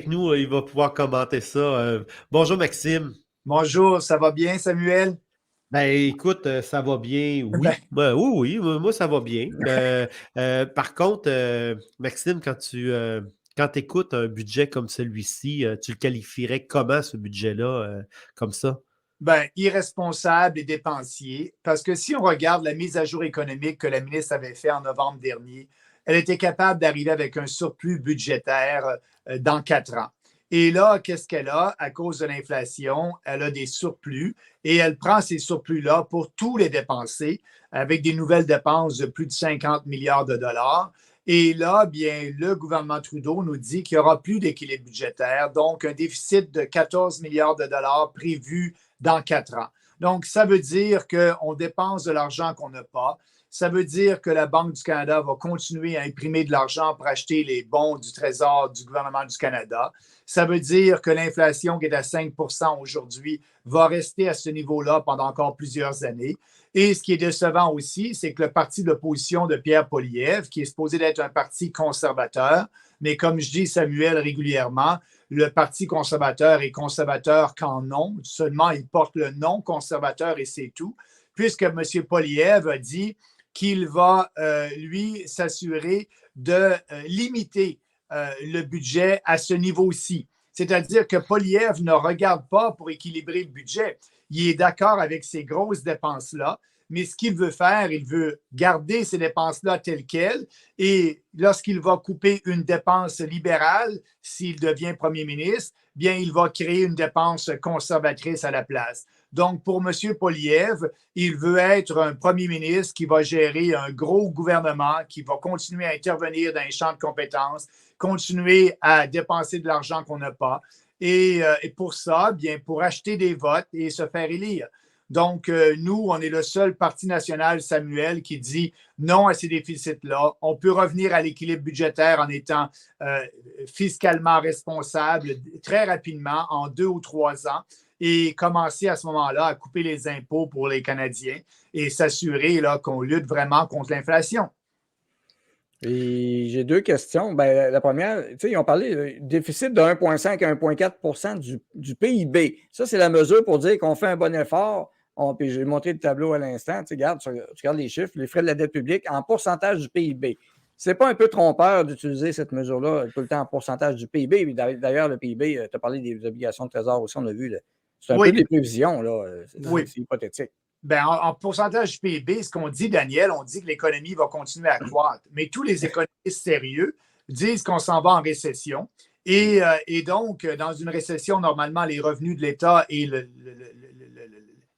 Nous, il va pouvoir commenter ça. Bonjour Maxime. Bonjour, ça va bien, Samuel? Ben écoute, ça va bien, Ben, oui. Oui, moi ça va bien. Par contre, Maxime, quand tu écoutes un budget comme celui-ci, tu le qualifierais comment ce budget-là, comme ça? irresponsable et dépensier, parce que si on regarde la mise à jour économique que la ministre avait fait en novembre dernier, elle était capable d'arriver avec un surplus budgétaire dans 4 ans. Et là, qu'est-ce qu'elle a? À cause de l'inflation, elle a des surplus et elle prend ces surplus-là pour tous les dépenser avec des nouvelles dépenses de plus de 50 milliards de dollars. Et là, bien, le gouvernement Trudeau nous dit qu'il n'y aura plus d'équilibre budgétaire, donc un déficit de 14 milliards de dollars prévu dans 4 ans. Donc, ça veut dire qu'on dépense de l'argent qu'on n'a pas. Ça veut dire que la Banque du Canada va continuer à imprimer de l'argent pour acheter les bons du Trésor du gouvernement du Canada. Ça veut dire que l'inflation qui est à 5 aujourd'hui va rester à ce niveau-là pendant encore plusieurs années. Et ce qui est décevant aussi, c'est que le parti d'opposition de Pierre Poilievre, qui est supposé d'être un parti conservateur, mais comme je dis Samuel régulièrement, le Parti conservateur est conservateur qu'en nom, seulement il porte le nom conservateur et c'est tout, puisque M. Poilievre a dit qu'il va, lui, s'assurer de limiter le budget à ce niveau-ci. C'est-à-dire que Poilievre ne regarde pas pour équilibrer le budget. Il est d'accord avec ces grosses dépenses-là, mais ce qu'il veut faire, il veut garder ces dépenses-là telles quelles et lorsqu'il va couper une dépense libérale, s'il devient premier ministre, bien, il va créer une dépense conservatrice à la place. Donc, pour M. Poilievre, il veut être un premier ministre qui va gérer un gros gouvernement, qui va continuer à intervenir dans les champs de compétences, continuer à dépenser de l'argent qu'on n'a pas. Et pour ça, bien, pour acheter des votes et se faire élire. Donc, nous, on est le seul parti national, Samuel, qui dit non à ces déficits-là. On peut revenir à l'équilibre budgétaire en étant fiscalement responsable très rapidement, en 2 ou 3 ans, et commencer à ce moment-là à couper les impôts pour les Canadiens et s'assurer là, qu'on lutte vraiment contre l'inflation. Et j'ai deux questions. Ben, la première, tu sais, ils ont parlé du déficit de 1,5 à 1,4 du PIB. Ça, c'est la mesure pour dire qu'on fait un bon effort. Puis j'ai montré le tableau à l'instant. Tu sais, regarde, tu regardes les chiffres, les frais de la dette publique en pourcentage du PIB. C'est pas un peu trompeur d'utiliser cette mesure-là tout le temps en pourcentage du PIB? D'ailleurs, le PIB, tu as parlé des obligations de trésor aussi, on a vu. C'est un Oui, peu des prévisions, là. oui. C'est hypothétique. Ben, en pourcentage du PIB, ce qu'on dit, Daniel, on dit que l'économie va continuer à croître. Mais tous les économistes sérieux disent qu'on s'en va en récession. Et donc, dans une récession, normalement, les revenus de l'État et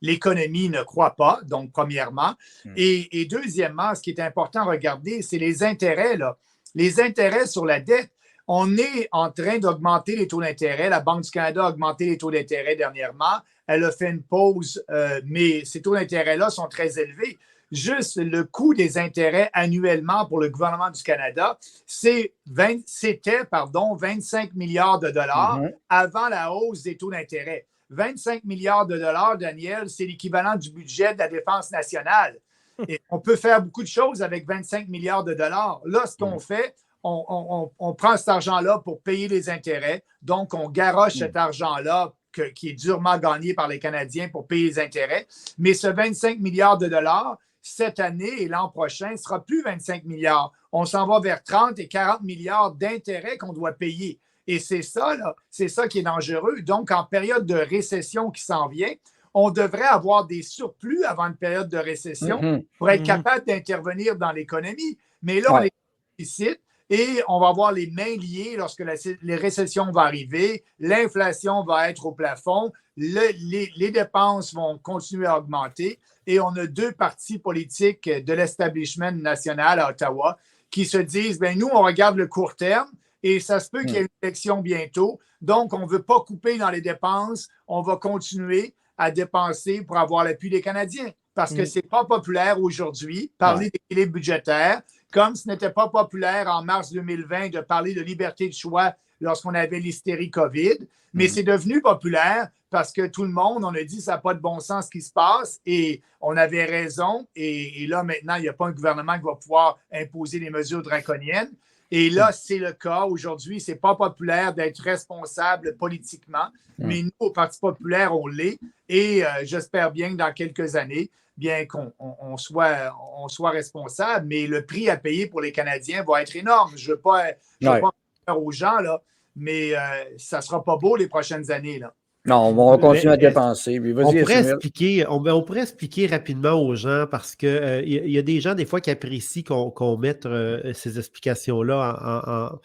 l'économie ne croient pas, donc premièrement. Et deuxièmement, ce qui est important à regarder, c'est les intérêts, là. Les intérêts sur la dette. On est en train d'augmenter les taux d'intérêt. La Banque du Canada a augmenté les taux d'intérêt dernièrement. Elle a fait une pause, mais ces taux d'intérêt-là sont très élevés. Juste le coût des intérêts annuellement pour le gouvernement du Canada, c'était 25 milliards de dollars avant la hausse des taux d'intérêt. 25 milliards de dollars, Daniel, c'est l'équivalent du budget de la Défense nationale. Et on peut faire beaucoup de choses avec 25 milliards de dollars. Là, ce qu'on fait, on prend cet argent-là pour payer les intérêts. Donc, on garoche cet argent-là qui est durement gagné par les Canadiens pour payer les intérêts. Mais ce 25 milliards de dollars, cette année et l'an prochain, ne sera plus 25 milliards. On s'en va vers 30 et 40 milliards d'intérêts qu'on doit payer. Et c'est ça, là, c'est ça qui est dangereux. Donc, en période de récession qui s'en vient, on devrait avoir des surplus avant une période de récession pour être capable d'intervenir dans l'économie. Mais là, on est en déficit. Et on va avoir les mains liées lorsque les récessions vont arriver, l'inflation va être au plafond, les dépenses vont continuer à augmenter et on a deux partis politiques de l'establishment national à Ottawa qui se disent, bien, nous, on regarde le court terme et ça se peut qu'il y ait une élection bientôt, donc on ne veut pas couper dans les dépenses, on va continuer à dépenser pour avoir l'appui des Canadiens parce que ce n'est pas populaire aujourd'hui, parler d'équilibre budgétaire, comme ce n'était pas populaire en mars 2020 de parler de liberté de choix lorsqu'on avait l'hystérie COVID, mais c'est devenu populaire parce que tout le monde, on a dit ça n'a pas de bon sens ce qui se passe et on avait raison. Et là, maintenant, il n'y a pas un gouvernement qui va pouvoir imposer des mesures draconiennes. Et là, c'est le cas. Aujourd'hui, ce n'est pas populaire d'être responsable politiquement, mais nous, au Parti populaire, on l'est. Et j'espère bien que dans quelques années, bien qu'on soit responsable, mais le prix à payer pour les Canadiens va être énorme. Je ne veux pas faire aux gens, là, mais ça ne sera pas beau les prochaines années, là. Non, on va continuer à dépenser. On pourrait expliquer rapidement aux gens parce qu'il y a des gens, des fois, qui apprécient qu'on mette ces explications-là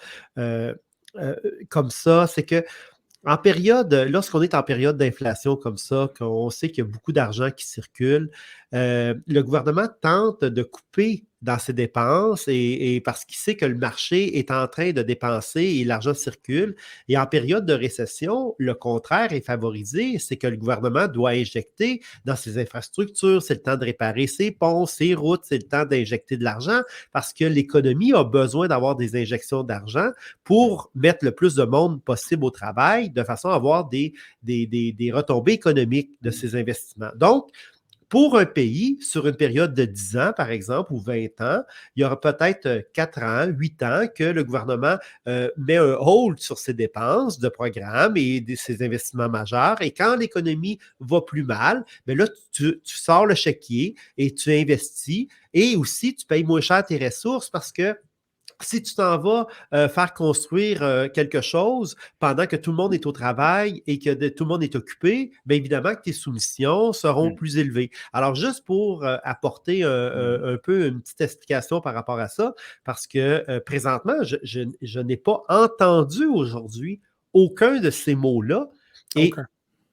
comme ça. C'est que lorsqu'on est en période d'inflation comme ça, qu'on sait qu'il y a beaucoup d'argent qui circule, le gouvernement tente de couper dans ses dépenses et parce qu'il sait que le marché est en train de dépenser et l'argent circule. Et en période de récession, le contraire est favorisé, c'est que le gouvernement doit injecter dans ses infrastructures, c'est le temps de réparer ses ponts, ses routes, c'est le temps d'injecter de l'argent parce que l'économie a besoin d'avoir des injections d'argent pour mettre le plus de monde possible au travail de façon à avoir des retombées économiques de ces investissements. Donc, pour un pays, sur une période de 10 ans, par exemple, ou 20 ans, il y aura peut-être 4 ans, 8 ans que le gouvernement met un hold sur ses dépenses de programmes et ses investissements majeurs. Et quand l'économie va plus mal, bien là, tu sors le chéquier et tu investis. Et aussi, tu payes moins cher tes ressources parce que si tu t'en vas faire construire quelque chose pendant que tout le monde est au travail et que tout le monde est occupé, bien évidemment que tes soumissions seront plus élevées. Alors, juste pour apporter un peu une petite explication par rapport à ça, parce que présentement, je n'ai pas entendu aujourd'hui aucun de ces mots-là.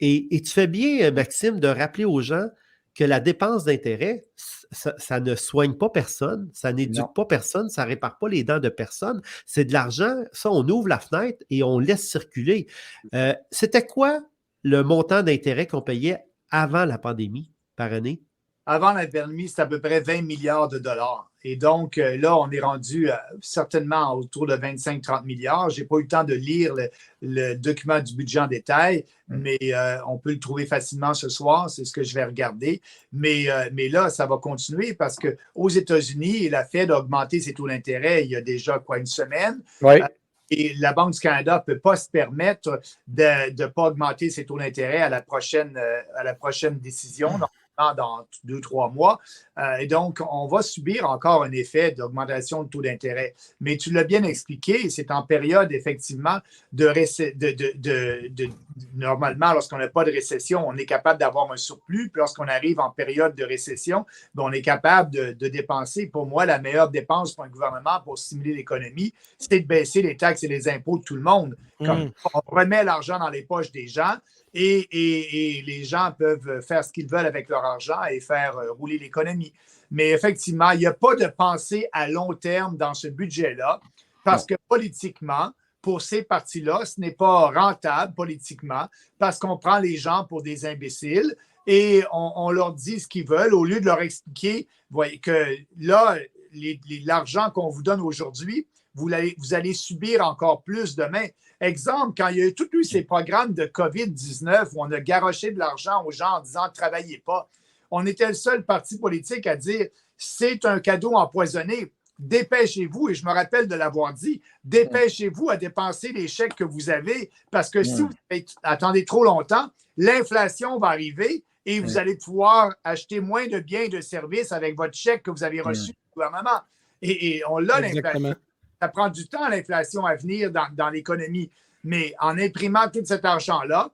Et tu fais bien, Maxime, de rappeler aux gens que la dépense d'intérêt, ça ne soigne pas personne, ça n'éduque pas personne, ça ne répare pas les dents de personne. C'est de l'argent, ça, on ouvre la fenêtre et on laisse circuler. C'était quoi le montant d'intérêt qu'on payait avant la pandémie par année? Avant la pandémie, c'était à peu près 20 milliards de dollars. Et donc, là, on est rendu certainement autour de 25-30 milliards. Je n'ai pas eu le temps de lire le document du budget en détail, mais on peut le trouver facilement ce soir. C'est ce que je vais regarder. Mais là, ça va continuer parce qu'aux États-Unis, la Fed a augmenté ses taux d'intérêt il y a déjà, une semaine. Oui. Et la Banque du Canada ne peut pas se permettre de ne pas augmenter ses taux d'intérêt à la prochaine décision. Dans 2-3 mois. Et donc, on va subir encore un effet d'augmentation de taux d'intérêt. Mais tu l'as bien expliqué, c'est en période, effectivement, normalement, lorsqu'on n'a pas de récession, on est capable d'avoir un surplus. Puis lorsqu'on arrive en période de récession, on est capable de dépenser. Pour moi, la meilleure dépense pour un gouvernement pour stimuler l'économie, c'est de baisser les taxes et les impôts de tout le monde. Comme on remet l'argent dans les poches des gens. Et les gens peuvent faire ce qu'ils veulent avec leur argent et faire rouler l'économie. Mais effectivement, il n'y a pas de pensée à long terme dans ce budget-là parce que politiquement, pour ces partis-là, ce n'est pas rentable politiquement parce qu'on prend les gens pour des imbéciles et on leur dit ce qu'ils veulent au lieu de leur expliquer que là, l'argent qu'on vous donne aujourd'hui, vous allez subir encore plus demain. Exemple, quand il y a eu tous ces programmes de COVID-19 où on a garoché de l'argent aux gens en disant « ne travaillez pas », on était le seul parti politique à dire « c'est un cadeau empoisonné, dépêchez-vous », et je me rappelle de l'avoir dit, « dépêchez-vous à dépenser les chèques que vous avez parce que si vous attendez trop longtemps, l'inflation va arriver et vous allez pouvoir acheter moins de biens et de services avec votre chèque que vous avez reçu du gouvernement. » Et on l'a, l'inflation. Ça prend du temps, l'inflation, à venir dans l'économie. Mais en imprimant tout cet argent-là,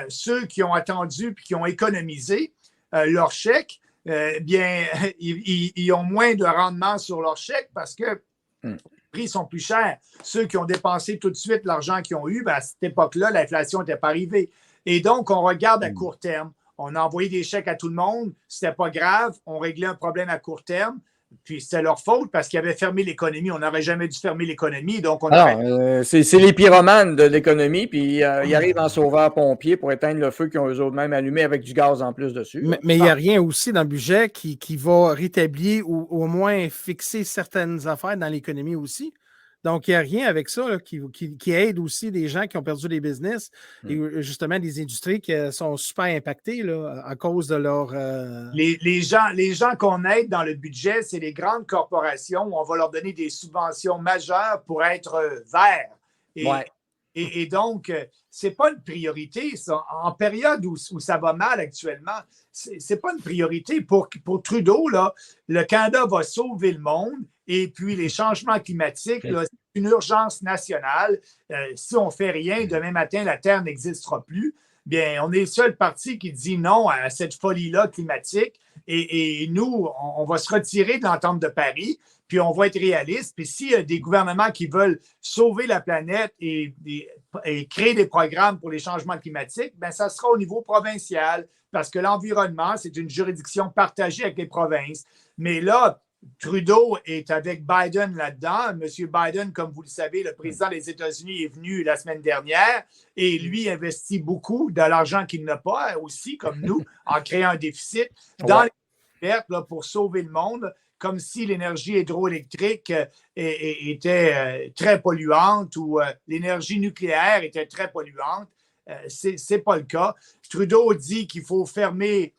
ceux qui ont attendu et qui ont économisé leur chèque, bien, ils ont moins de rendement sur leur chèque parce que les prix sont plus chers. Ceux qui ont dépensé tout de suite l'argent qu'ils ont eu, à cette époque-là, l'inflation n'était pas arrivée. Et donc, on regarde à court terme. On a envoyé des chèques à tout le monde. Ce n'était pas grave. On réglait un problème à court terme. Puis c'était leur faute parce qu'ils avaient fermé l'économie. On n'aurait jamais dû fermer l'économie. Donc, c'est les pyromanes de l'économie, puis ils arrivent en sauveur-pompier pour éteindre le feu qu'ils ont eux-mêmes allumé avec du gaz en plus dessus. Mais il n'y a rien aussi dans le budget qui va rétablir ou au moins fixer certaines affaires dans l'économie aussi. Donc, il n'y a rien avec ça là, qui aide aussi des gens qui ont perdu des business et justement des industries qui sont super impactées là, à cause de leur... Les gens qu'on aide dans le budget, c'est les grandes corporations où on va leur donner des subventions majeures pour être verts. Et donc, ce n'est pas une priorité, ça. En période où ça va mal actuellement, ce n'est pas une priorité. Pour Trudeau, là, le Canada va sauver le monde et puis les changements climatiques, là, c'est une urgence nationale. Si on ne fait rien, demain matin, la Terre n'existera plus. Bien, on est le seul parti qui dit non à cette folie-là climatique. Et nous, on va se retirer de l'entente de Paris, puis on va être réaliste. Puis s'il y a des gouvernements qui veulent sauver la planète et créer des programmes pour les changements climatiques, bien, ça sera au niveau provincial, parce que l'environnement, c'est une juridiction partagée avec les provinces. Mais là, Trudeau est avec Biden là-dedans. Monsieur Biden, comme vous le savez, le président des États-Unis est venu la semaine dernière et lui investit beaucoup de l'argent qu'il n'a pas, aussi comme nous, en créant un déficit dans les vertes pour sauver le monde, comme si l'énergie hydroélectrique était très polluante ou l'énergie nucléaire était très polluante. Ce n'est pas le cas. Trudeau dit qu'il faut fermer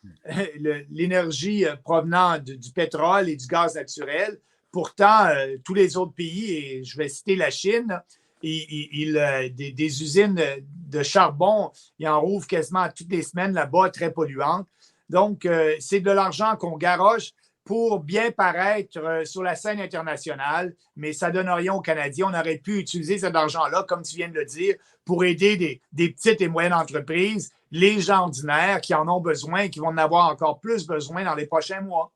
l'énergie provenant du pétrole et du gaz naturel. Pourtant, tous les autres pays, et je vais citer la Chine, des usines de charbon, ils en rouvrent quasiment toutes les semaines là-bas, très polluantes. Donc, c'est de l'argent qu'on garoche pour bien paraître sur la scène internationale, mais ça ne donne rien aux Canadiens. On aurait pu utiliser cet argent-là, comme tu viens de le dire, pour aider des petites et moyennes entreprises, les gens ordinaires qui en ont besoin et qui vont en avoir encore plus besoin dans les prochains mois.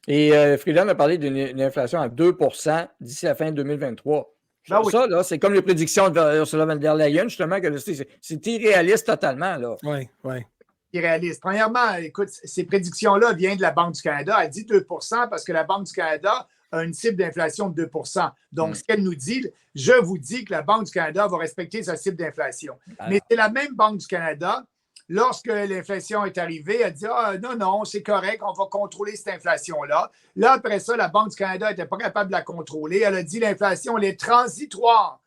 Et Freeland a parlé d'une inflation à 2 % d'ici la fin 2023. Ben oui. Ça, là, c'est comme les prédictions de Ursula von der Leyen, justement, que c'est irréaliste totalement. Oui. Irréaliste. Premièrement, écoute, ces prédictions-là viennent de la Banque du Canada. Elle dit 2 % parce que la Banque du Canada a une cible d'inflation de 2 %. Donc, ce qu'elle nous dit, je vous dis que la Banque du Canada va respecter sa cible d'inflation. Mais c'est la même Banque du Canada, lorsque l'inflation est arrivée, elle dit non, c'est correct, on va contrôler cette inflation-là. Là, après ça, la Banque du Canada n'était pas capable de la contrôler. Elle a dit l'inflation, elle est transitoire,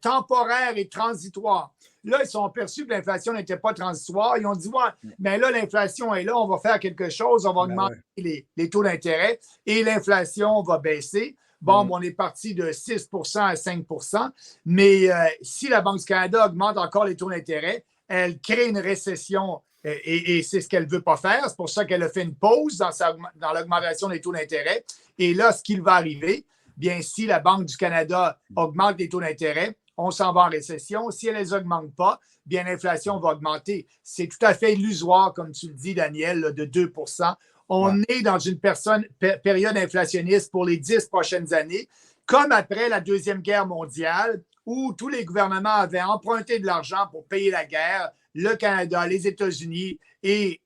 temporaire et transitoire. Là, ils sont aperçus que l'inflation n'était pas transitoire. Ils ont dit, mais là, l'inflation est là, on va faire quelque chose, on va augmenter les taux d'intérêt et l'inflation va baisser. Bon, on est parti de 6 % à 5 %. Mais si la Banque du Canada augmente encore les taux d'intérêt, elle crée une récession et c'est ce qu'elle ne veut pas faire. C'est pour ça qu'elle a fait une pause dans l'augmentation des taux d'intérêt. Et là, ce qui va arriver, bien, si la Banque du Canada augmente les taux d'intérêt, on s'en va en récession. Si elle ne les augmente pas, bien, l'inflation va augmenter. C'est tout à fait illusoire, comme tu le dis, Daniel, là, de 2 %. On est dans une période inflationniste pour les 10 prochaines années, comme après la Deuxième Guerre mondiale, où tous les gouvernements avaient emprunté de l'argent pour payer la guerre, le Canada, les États-Unis, et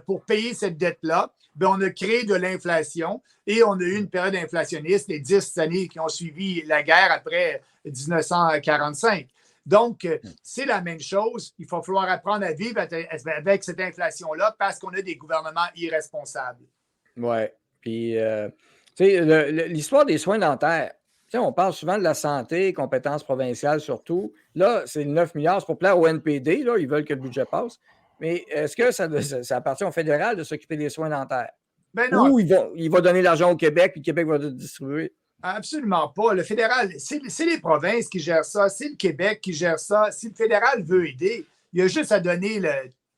pour payer cette dette-là, bien, on a créé de l'inflation et on a eu une période inflationniste les 10 années qui ont suivi la guerre après 1945. Donc, c'est la même chose. Il va falloir apprendre à vivre avec cette inflation-là parce qu'on a des gouvernements irresponsables. Oui. Puis, tu sais, l'histoire des soins dentaires, tu sais, on parle souvent de la santé, compétences provinciales surtout. Là, c'est 9 milliards, c'est pour plaire au NPD. Là, ils veulent que le budget passe. Mais est-ce que ça appartient au fédéral de s'occuper des soins dentaires? Ben non. Ou il va donner l'argent au Québec, puis le Québec va le distribuer? Absolument pas. Le fédéral, c'est les provinces qui gèrent ça, c'est le Québec qui gère ça. Si le fédéral veut aider, il y a juste à donner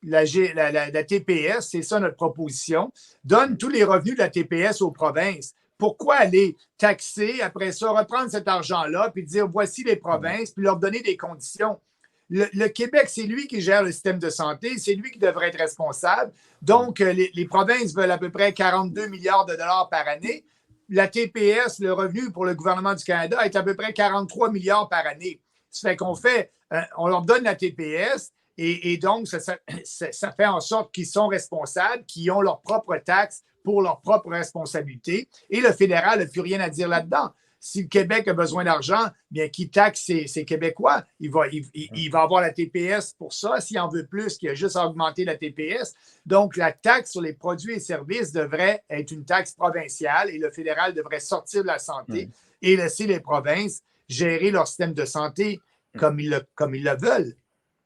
la TPS, c'est ça notre proposition. Donne tous les revenus de la TPS aux provinces. Pourquoi aller taxer, après ça, reprendre cet argent-là, puis dire voici les provinces, puis leur donner des conditions? Le Québec, c'est lui qui gère le système de santé, c'est lui qui devrait être responsable. Donc, les provinces veulent à peu près 42 milliards de dollars par année. La TPS, le revenu pour le gouvernement du Canada, est à peu près 43 milliards par année. Ça fait on leur donne la TPS et donc ça fait en sorte qu'ils sont responsables, qu'ils ont leurs propres taxes pour leurs propres responsabilités. Et le fédéral n'a plus rien à dire là-dedans. Si le Québec a besoin d'argent, bien qu'il taxe ses Québécois, il va avoir la TPS pour ça. S'il en veut plus, qu'il a juste à augmenter la TPS. Donc, la taxe sur les produits et services devrait être une taxe provinciale et le fédéral devrait sortir de la santé et laisser les provinces gérer leur système de santé comme ils le veulent.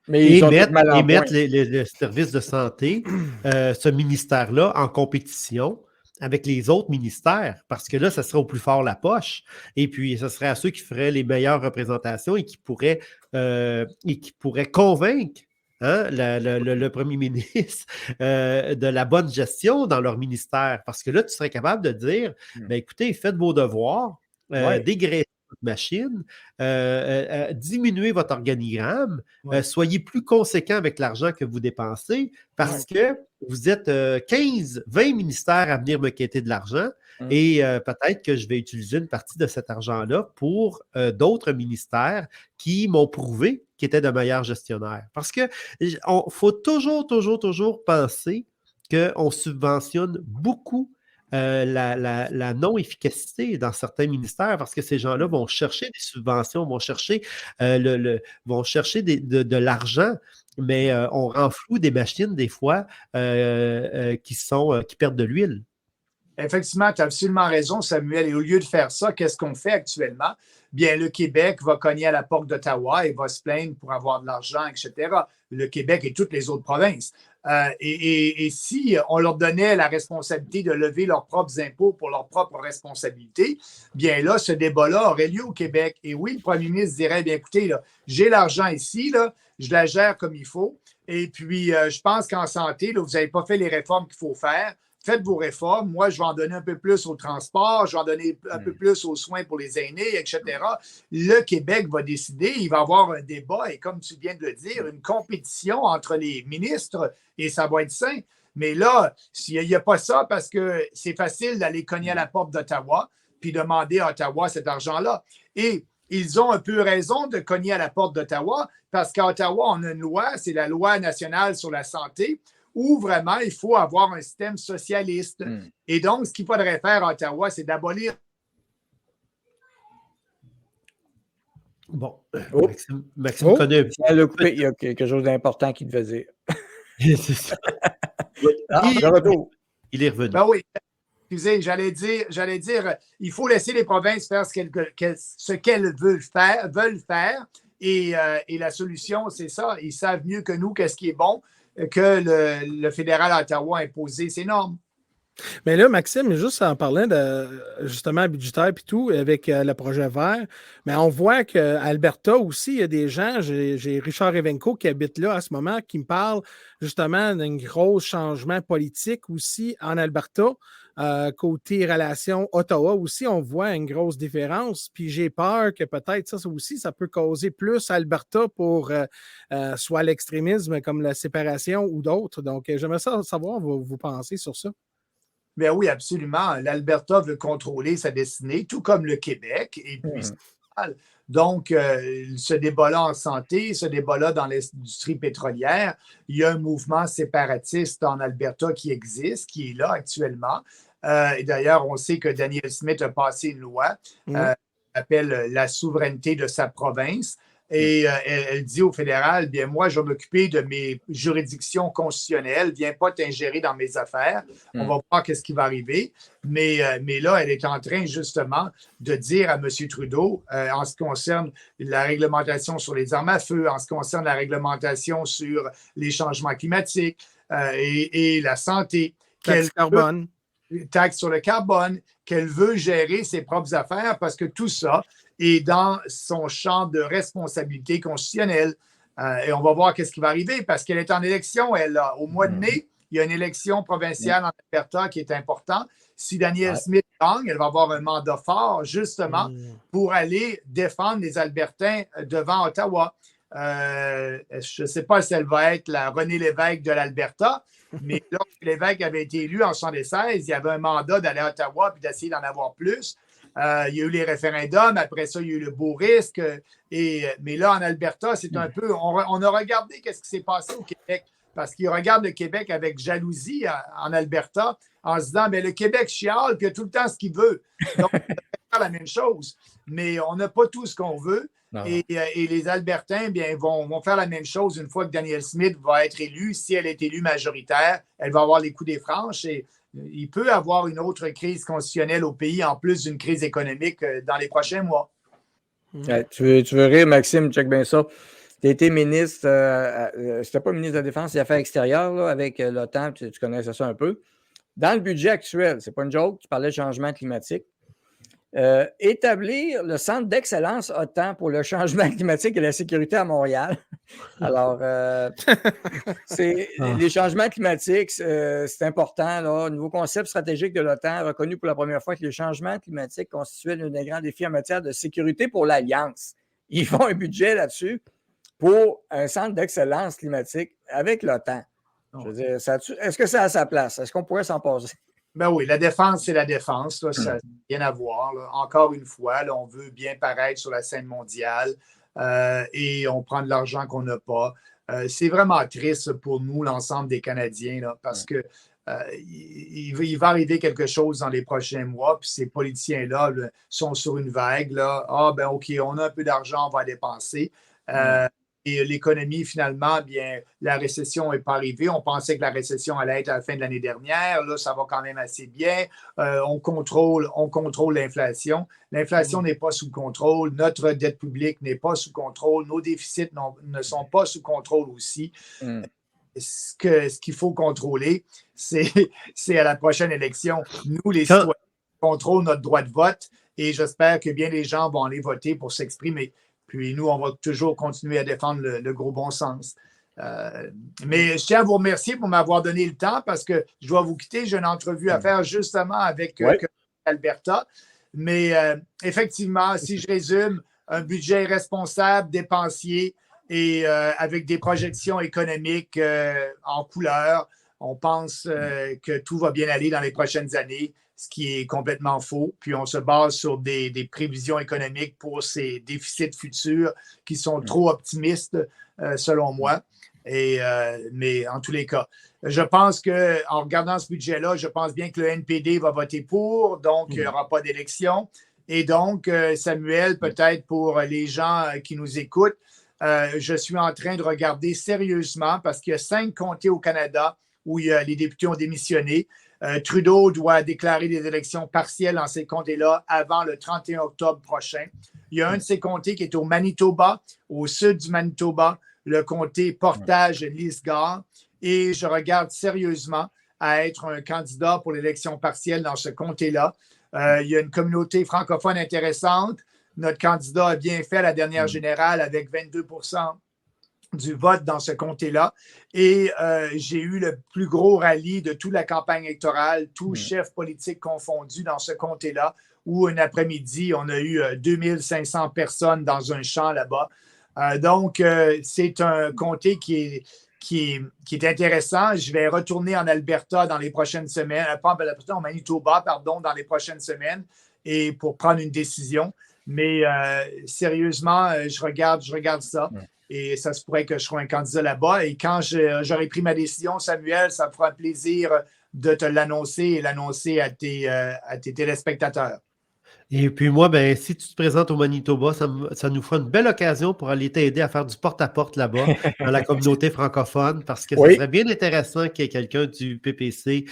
Mais ils ont tout mal en Et point. mettre les services de santé, ce ministère-là, en compétition avec les autres ministères, parce que là, ça serait au plus fort la poche. Et puis, ce serait à ceux qui feraient les meilleures représentations et qui pourraient convaincre le premier ministre de la bonne gestion dans leur ministère. Parce que là, tu serais capable de dire, ben, écoutez, faites vos devoirs, dégraissez votre machine, diminuez votre organigramme, soyez plus conséquent avec l'argent que vous dépensez parce que vous êtes 15, 20 ministères à venir me quêter de l'argent et peut-être que je vais utiliser une partie de cet argent-là pour d'autres ministères qui m'ont prouvé qu'ils étaient de meilleurs gestionnaires. Parce qu'il faut toujours penser qu'on subventionne beaucoup la non-efficacité dans certains ministères parce que ces gens-là vont chercher des subventions, vont chercher, de l'argent, mais on rend flou des machines des fois qui perdent de l'huile. Effectivement, tu as absolument raison, Samuel. Et au lieu de faire ça, qu'est-ce qu'on fait actuellement? Bien, le Québec va cogner à la porte d'Ottawa et va se plaindre pour avoir de l'argent, etc. Le Québec et toutes les autres provinces. Et si on leur donnait la responsabilité de lever leurs propres impôts pour leurs propres responsabilités, bien là, ce débat-là aurait lieu au Québec. Et oui, le premier ministre dirait, bien écoutez, là, j'ai l'argent ici, là, je la gère comme il faut. Et puis, je pense qu'en santé, là, vous n'avez pas fait les réformes qu'il faut faire. Faites vos réformes. Moi, je vais en donner un peu plus au transport, je vais en donner un peu plus aux soins pour les aînés, etc. Le Québec va décider, il va y avoir un débat et comme tu viens de le dire, une compétition entre les ministres et ça va être sain. Mais là, s'il n'y a pas ça, parce que c'est facile d'aller cogner à la porte d'Ottawa puis demander à Ottawa cet argent-là. Et ils ont un peu raison de cogner à la porte d'Ottawa parce qu'à Ottawa, on a une loi, c'est la loi nationale sur la santé, où vraiment il faut avoir un système socialiste. Et donc, ce qu'il faudrait faire à Ottawa, c'est d'abolir. Bon, Maxime connaît. Il y a quelque chose d'important qu'il devait dire. C'est ça. Il est revenu. Ben oui. Excusez, j'allais dire, il faut laisser les provinces faire ce qu'elles veulent faire. Et la solution, c'est ça. Ils savent mieux que nous qu'est-ce qui est bon que le fédéral à Ottawa a imposé ses normes. Mais là, Maxime, juste en parlant de justement budgétaire et tout, avec le projet vert, mais on voit qu'à Alberta aussi, il y a des gens, j'ai Richard Evenko qui habite là à ce moment, qui me parle justement d'un gros changement politique aussi en Alberta. Côté relations Ottawa aussi, on voit une grosse différence. Puis j'ai peur que peut-être ça aussi, ça peut causer plus Alberta pour soit l'extrémisme comme la séparation ou d'autres. Donc, j'aimerais savoir vous pensez sur ça. Bien oui, absolument. L'Alberta veut contrôler sa destinée, tout comme le Québec. Et puis, donc, ce débat-là en santé, ce débat-là dans l'industrie pétrolière, il y a un mouvement séparatiste en Alberta qui existe, qui est là actuellement. Et d'ailleurs, on sait que Danielle Smith a passé une loi qui s'appelle la souveraineté de sa province. Et elle dit au fédéral, bien moi, je vais m'occuper de mes juridictions constitutionnelles, viens pas t'ingérer dans mes affaires, on va voir qu'est-ce qui va arriver. Mais là, elle est en train justement de dire à M. Trudeau, en ce qui concerne la réglementation sur les armes à feu, en ce qui concerne la réglementation sur les changements climatiques et la santé. Taxe carbone. Taxe sur le carbone, qu'elle veut gérer ses propres affaires parce que tout ça est dans son champ de responsabilité constitutionnelle. Et on va voir qu'est-ce qui va arriver parce qu'elle est en élection. Au mois de mai, il y a une élection provinciale en Alberta qui est importante. Si Danielle Smith gagne, elle va avoir un mandat fort justement pour aller défendre les Albertains devant Ottawa. Je ne sais pas si elle va être la René Lévesque de l'Alberta, mais lorsque Lévesque avait été élu en 1976, il y avait un mandat d'aller à Ottawa et d'essayer d'en avoir plus. Il y a eu les référendums, après ça, il y a eu le beau risque. Mais là, en Alberta, c'est un peu. On a regardé ce qui s'est passé au Québec, parce qu'ils regardent le Québec avec jalousie en Alberta, en se disant bien, le Québec chiale, puis il a tout le temps ce qu'il veut. Donc, on va faire la même chose. Mais on n'a pas tout ce qu'on veut. Et les Albertains bien, vont faire la même chose une fois que Danielle Smith va être élue. Si elle est élue majoritaire, elle va avoir les coups des franches et il peut y avoir une autre crise constitutionnelle au pays en plus d'une crise économique dans les prochains mois. Ouais, tu veux rire, Maxime, check bien ça. Tu as été ministre, c'était pas ministre de la Défense, des Affaires extérieures là, avec l'OTAN, tu connaissais ça un peu. Dans le budget actuel, c'est pas une joke, tu parlais de changement climatique. Établir le centre d'excellence OTAN pour le changement climatique et la sécurité à Montréal. Alors, les changements climatiques, c'est important. Là. Nouveau concept stratégique de l'OTAN reconnu pour la première fois que les changements climatiques constituaient l'un des grands défis en matière de sécurité pour l'Alliance. Ils font un budget là-dessus pour un centre d'excellence climatique avec l'OTAN. Je veux dire, est-ce que ça a sa place? Est-ce qu'on pourrait s'en passer? Ben oui, la défense, c'est la défense. Là, ça n'a rien à voir. Là. Encore une fois, là, on veut bien paraître sur la scène mondiale et on prend de l'argent qu'on n'a pas. C'est vraiment triste pour nous, l'ensemble des Canadiens, là, parce que il va arriver quelque chose dans les prochains mois, puis ces politiciens-là là, sont sur une vague. Là. Ah, ben OK, on a un peu d'argent, on va dépenser. Et l'économie, finalement, bien, la récession n'est pas arrivée. On pensait que la récession allait être à la fin de l'année dernière. Là, ça va quand même assez bien. On contrôle l'inflation. L'inflation n'est pas sous contrôle. Notre dette publique n'est pas sous contrôle. Nos déficits ne sont pas sous contrôle aussi. Ce qu'il faut contrôler, c'est à la prochaine élection. Nous, les citoyens, contrôlons notre droit de vote et j'espère que bien les gens vont aller voter pour s'exprimer. Puis nous, on va toujours continuer à défendre le gros bon sens. Mais je tiens à vous remercier pour m'avoir donné le temps parce que je dois vous quitter. J'ai une entrevue à faire justement avec Alberta. Mais effectivement, si je résume, un budget responsable, dépensier et avec des projections économiques en couleur, on pense que tout va bien aller dans les prochaines années, ce qui est complètement faux. Puis on se base sur des prévisions économiques pour ces déficits futurs qui sont trop optimistes, selon moi. Mais en tous les cas, je pense qu'en regardant ce budget-là, je pense bien que le NPD va voter pour, donc il n'y aura pas d'élection. Et donc, Samuel, peut-être pour les gens qui nous écoutent, je suis en train de regarder sérieusement parce qu'il y a 5 comtés au Canada où les députés ont démissionné. Trudeau doit déclarer des élections partielles dans ces comtés-là avant le 31 octobre prochain. Il y a un de ces comtés qui est au Manitoba, au sud du Manitoba, le comté Portage-Lisgar. Et je regarde sérieusement à être un candidat pour l'élection partielle dans ce comté-là. Il y a une communauté francophone intéressante. Notre candidat a bien fait à la dernière générale avec 22% du vote dans ce comté-là. Et j'ai eu le plus gros rallye de toute la campagne électorale, tous chefs politiques confondus dans ce comté-là, où un après-midi, on a eu 2500 personnes dans un champ là-bas. Donc, c'est un comté qui est intéressant. Je vais retourner en Alberta dans les prochaines semaines, en Manitoba, pardon, dans les prochaines semaines, et pour prendre une décision. Mais sérieusement, je regarde ça. Et ça se pourrait que je sois un candidat là-bas. Et quand j'aurai pris ma décision, Samuel, ça me fera plaisir de te l'annoncer et l'annoncer à tes téléspectateurs. Et puis moi, ben, si tu te présentes au Manitoba, ça nous fera une belle occasion pour aller t'aider à faire du porte-à-porte là-bas, dans la communauté francophone, parce que ça serait bien intéressant qu'il y ait quelqu'un du PPC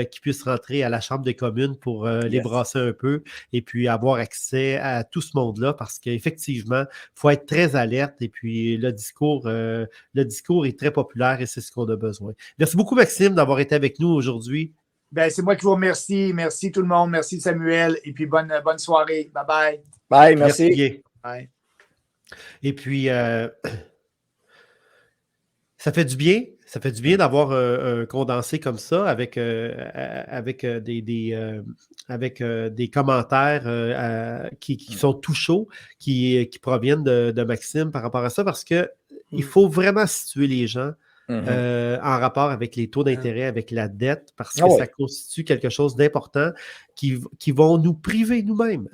qui puisse rentrer à la Chambre des communes pour les brasser un peu et puis avoir accès à tout ce monde-là, parce qu'effectivement, il faut être très alerte et puis le discours est très populaire et c'est ce qu'on a besoin. Merci beaucoup, Maxime, d'avoir été avec nous aujourd'hui. Ben, c'est moi qui vous remercie. Merci tout le monde. Merci Samuel. Et puis bonne soirée. Bye-bye. Bye, merci. Bye. Et puis, ça fait du bien. Ça fait du bien d'avoir un condensé comme ça avec des commentaires qui sont tout chauds, qui proviennent de Maxime par rapport à ça, parce que il faut vraiment situer les gens en rapport avec les taux d'intérêt, avec la dette, parce que ça constitue quelque chose d'important qui vont nous priver nous-mêmes.